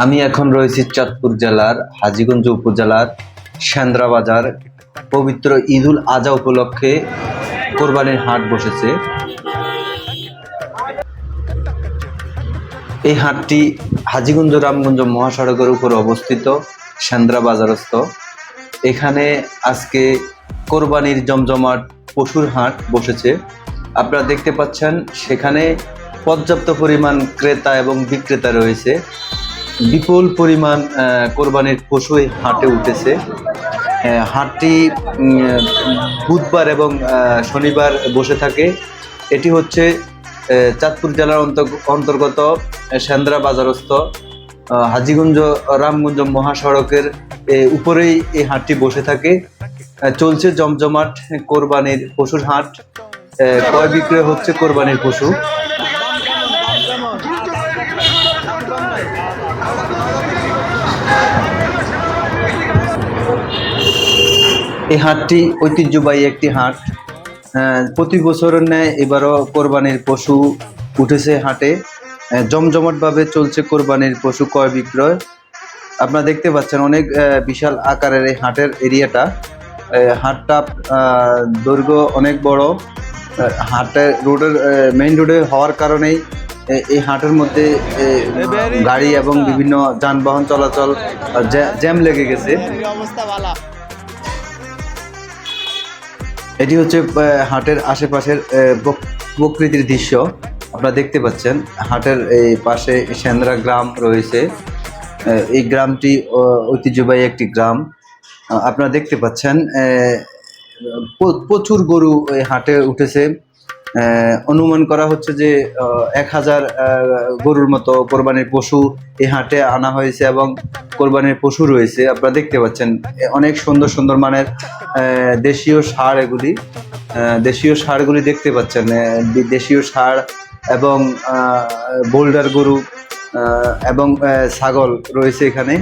আমি এখন রয়েছি চাঁদপুর জেলার হাজীগঞ্জ উপজেলার সেন্দ্রা বাজার। পবিত্র ঈদুল আজহা উপলক্ষে কোরবানির হাট বসেছে। এই হাটটি হাজীগঞ্জ রামগঞ্জ মহাসড়কের উপর অবস্থিত সেন্দ্রা বাজারস্থ। এখানে আজকে কোরবানির জমজমাট পশুর হাট বসেছে। আপনারা দেখতে পাচ্ছেন সেখানে পর্যাপ্ত পরিমাণ ক্রেতা এবং বিক্রেতা রয়েছে। বিপুল পরিমাণ কোরবানির পশু এই হাটে উঠেছে। হাটটি বুধবার এবং শনিবার বসে থাকে। এটি হচ্ছে চাঁদপুর জেলার অন্তর্গত সেন্দ্রা বাজারস্থ হাজীগঞ্জ রামগঞ্জ মহাসড়কের উপরেই এই হাটটি বসে থাকে। চলছে জমজমাট কোরবানির পশুর হাট। ক্রয় বিক্রয় হচ্ছে কোরবানির পশু। এই হাটটি ঐতিহ্যবাহী একটি হাট। প্রতি বছরের ন্যায় এবারও কোরবানির পশু উঠেছে হাটে। জমজমাটভাবে চলছে কোরবানির পশু ক্রয় বিক্রয়। আপনারা দেখতে পাচ্ছেন অনেক বিশাল আকারের এই হাটের এরিয়াটা। হাটটা দৈর্ঘ্য অনেক বড়। হাটের রোডের মেইন রোডে হওয়ার কারণেই এই হাটের মধ্যে গাড়ি এবং বিভিন্ন যানবাহন চলাচল জ্যাম লেগে গেছে। এটি হচ্ছে হাটের আশেপাশের প্রকৃতির দৃশ্য। আপনারা দেখতে পাচ্ছেন হাটের এই পাশে সেন্দ্রা গ্রাম রয়েছে। এই গ্রামটি ঐতিহ্যবাহী একটি গ্রাম। আপনারা দেখতে পাচ্ছেন প্রচুর গরু এই হাটে উঠেছে। অনুমান করা হচ্ছে যে 1000 গরুর মতো কোরবানির পশু এই হাটে আনা হয়েছে এবং কোরবানির পশু রয়েছে। আপনারা দেখতে পাচ্ছেন অনেক সুন্দর সুন্দর মানের দেশীয় ষাঁড়। দেশীয় ষাঁড়গুলি দেখতে পাচ্ছেন। দেশীয় ষাঁড় এবং বোল্ডার গরু এবং ছাগল রয়েছে এখানে।